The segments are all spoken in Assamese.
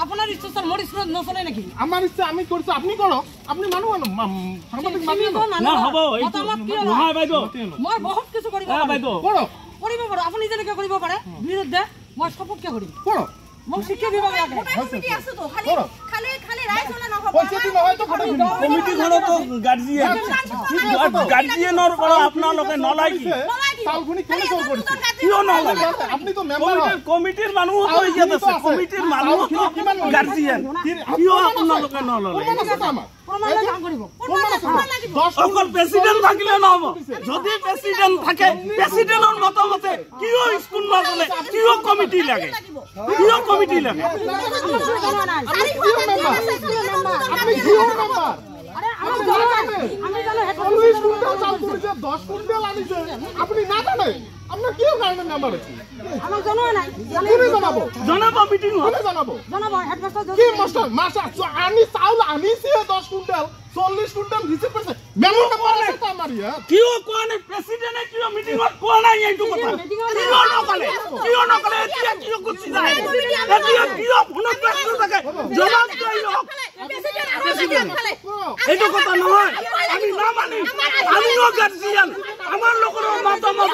আপনার ইচ্ছা স্যার মোর ইচ্ছা নচলে নাকি আমার ইচ্ছা আমি করছি আপনি করো আপনি মানু সাংবাদিক মানি না হবো নহয় বাইদেউ মই বহুত কিছু কৰিব হ্যাঁ বাইদেউ কৰো কৰিব পাৰো আপুনি যেনেকে কৰিব পাৰে বিৰুদ্ধে মই সপক্ষে কৰিম করো মোক শিক্ষা বিভাগ লাগে কমিটি আছে তো খালি খালি খালি রাইট হলে না হবে পয়সা দিন হয় তো কথা দিন কমিটি ঘৰত তো গাৰ্জিয়ানৰ পৰা আপোনালোকে নলাই কি তালগুনি কেনে কল কৰিছে কিয় নলাই আপনি তো মেম্বাৰ কমিটিৰ মানুহ হৈ আছে কমিটিৰ মানুহ গাৰ্জিয়ান কিয় আপোনালোকে নললে অকল প্ৰেসিডেন্ট থাকিলে নহব যদি প্ৰেসিডেন্ট থাকে প্ৰেসিডেন্টৰ মতামতে কিয় স্কুল নচলে কিয় কমিটি লাগে কিয় কমিটি লাগে আপনি কিয় মেম্বার আমি জানো 40 কুইন্টাল চাল করেছে 10 কুইন্টাল আনিছে আপনি না জানেন আপনার কি কারণে নাম্বার আছে আমি জানো নাই কোনে জানাবো জানাবো মিটিং কোনে জানাবো হেডমাস্টার কি মাস্টার আনি চাউল আনিছে 10 কুইন্টাল 40 কুইন্টাল রিসিভ করছে মেমো নাম্বার আছে তো আমার ইয়া কিয় কোৱা নাই প্ৰেসিডেন্টে কিয় মিটিংত কোৱা নাই এইটো কথা কিয় নকলে এতিয়া কিয় গুচি যায় এতিয়া কিয় ফোনত ব্যস্ত থাকে জবাব দিই হওক এইটো কথা নহয় আমি না মানি আমিও গার্জিয়ান আমার লোকৰ মতামত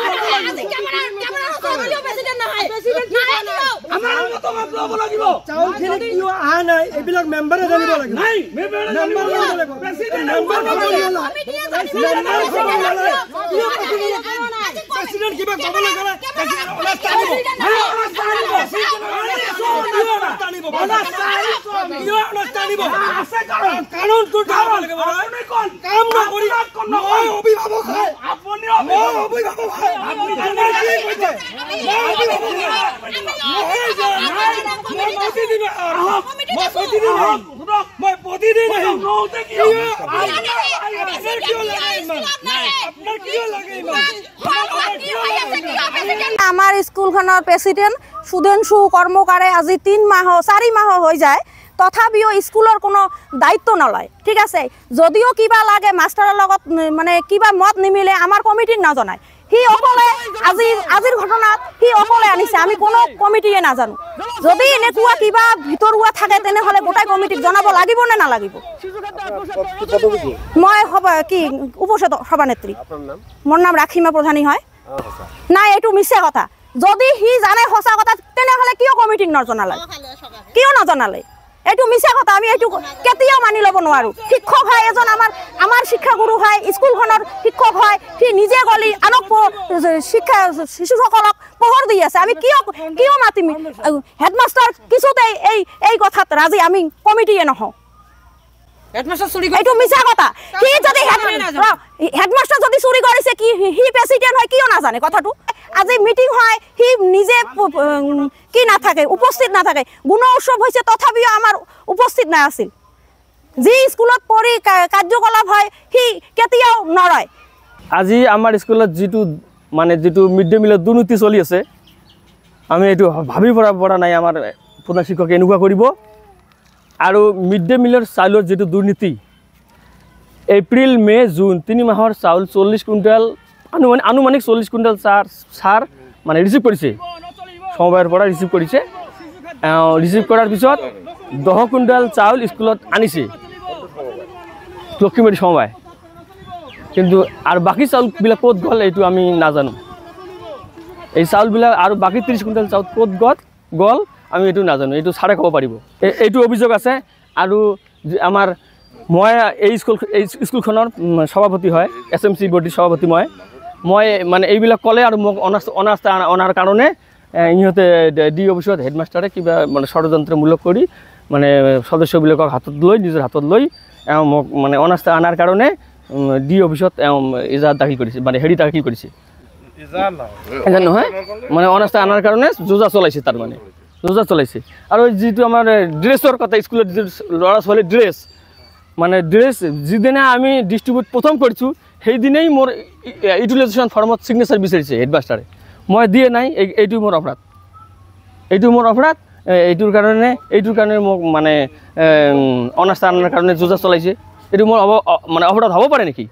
আমাৰ মতামত ল'ব লাগিব চাউল খিনি কিয় আহা নাই এইবিলাক মেম্বাৰে জানিব লাগিব নাই মেম্বাৰে জানিব লাগিব প্ৰেসিডেন্ট প্ৰেসিডেন্ট কিবা ক'ব লাগে কানুন তো কাম নকৰি অভিভাৱক হয় আপুনি অভিভাৱক হয় আপুনি আমাৰ স্কুলখনৰ প্ৰেসিডেন্ট সুধেনশু কৰ্মকাৰে আজি 3 মাহ 4 মাহ হৈ যায় তথাপিও স্কুলৰ কোনো দায়িত্ব নলয় ঠিক আছে যদিও কিবা লাগে মাস্টাৰৰ লগত মানে কিবা মত নিমিলে আমাৰ কমিটিৰ নাজনায় হি অকলে আজিৰ ঘটনাত হি অকলে আনিছে আমি কোনো কমিটিয়ে নাজানো যদি এনেকুৱা কিবা ভিতৰুৱা থাকে তেনেহলে গোটাই কমিটিক জনাব লাগিব নে নালাগিব মই হ'ব কি উপসভানেত্ৰী মোৰ নাম ৰাখিমা প্ৰধানী হয় না এইটো মিছে কথা যদি হি জানে সঁচা কথা তেনেহলে কিয় কমিটিক নজনালে কিয় নজনালে এইটো মিছা কথা আমি এইটো কেতিয়াও মানি ল'ব নোৱাৰো শিক্ষক হয় এজন আমাৰ শিক্ষাগুৰু হয় স্কুলখনৰ শিক্ষক হয় সি নিজে গলি আনক শিক্ষা শিশুসকলক পোহৰ দি আছে আমি কিয় মাতিম হেডমাস্টাৰ কিছুতে এই কথাত ৰাজি আমি কমিটিয়ে নহওঁ হেডমাস্টাৰ চুৰি এইটো মিছা কথা কি যদি হেডমাস্টাৰ যদি চুৰি কৰিছে কি হি প্রেসিডেন্ট হয় কিয় নাজানে কথাটো আজি মিটিং হয় হি নিজে কি না থাকে উপস্থিত না থাকে গুণ উৎসৱ হৈছে তথাপিও আমাৰ উপস্থিত না আছিল যি স্কুলত পঢ়ি কাৰ্যকলাপ হয় হি কেতিয়াও নৰয় আজি আমাৰ স্কুলত যিটো মিড ডে মিলৰ দুৰ্নীতি চলি আছে আমি এইটো ভাবি পৰা নাই আমাৰ প্ৰধান শিক্ষকে এনেকুৱা কৰিব আৰু মিড ডে মিলৰ চাউলৰ যিটো দুৰ্নীতি এপ্ৰিল মে জুন 3 মাহৰ চাউল 40 কুইণ্টেল আনুমানিক 40 কুইণ্টেল সাৰ মানে ৰিচিভ কৰিছে সমবায়ৰ পৰা ৰিচিভ কৰিছে ৰিচিভ কৰাৰ পিছত 10 কুইণ্টেল চাউল স্কুলত আনিছে লক্ষীবাৰী সমবায়, কিন্তু আৰু বাকী চাউলবিলাক ক'ত গ'ল এইটো আমি নাজানো। এই চাউলবিলাক আৰু বাকী 30 কুইণ্টেল চাউল ক'ত গ'ল আমি এইটো নাজানো, এইটো ছাৰে ক'ব পাৰিব। এইটো অভিযোগ আছে। আৰু মই এই স্কুলখনৰ সভাপতি হয়, SMC বৰ্ডিৰ সভাপতি মই মানে এইবিলাক ক'লে আৰু মোক অনাস্থা অনাৰ কাৰণে ইহঁতে ডি অফিচত হেডমাষ্টাৰে কিবা মানে ষড়যন্ত্ৰমূলক কৰি মানে সদস্যবিলাকক নিজৰ হাতত লৈ মোক মানে অনাস্থা অনাৰ কাৰণে ডি অফিচত ইজাহাত দাখিল কৰিছে, মানে দাখিল কৰিছে। এজন নহয় মানে অনাস্থা অনাৰ কাৰণে যোজা চলাইছে, তাৰমানে যোজা চলাইছে। আৰু যিটো আমাৰ ড্ৰেছৰ কথা, স্কুলত যিটো ল'ৰা ছোৱালীৰ ড্ৰেছ, মানে ড্ৰেছ যিদিনা আমি ডিষ্ট্ৰিবিউট প্ৰথম কৰিছোঁ সেইদিনাই মোৰ ইউটিলাইজেশ্যন ফৰ্মত ছিগনেচাৰ বিচাৰিছে হেডমাষ্টাৰে, মই দিয়ে নাই। এইটো মোৰ অপৰাধ, এইটোৰ কাৰণে মোক মানে অনাস্থা অনাৰ কাৰণে যোজা চলাইছে। এইটো মোৰ মানে অপৰাধ হ'ব পাৰে নেকি?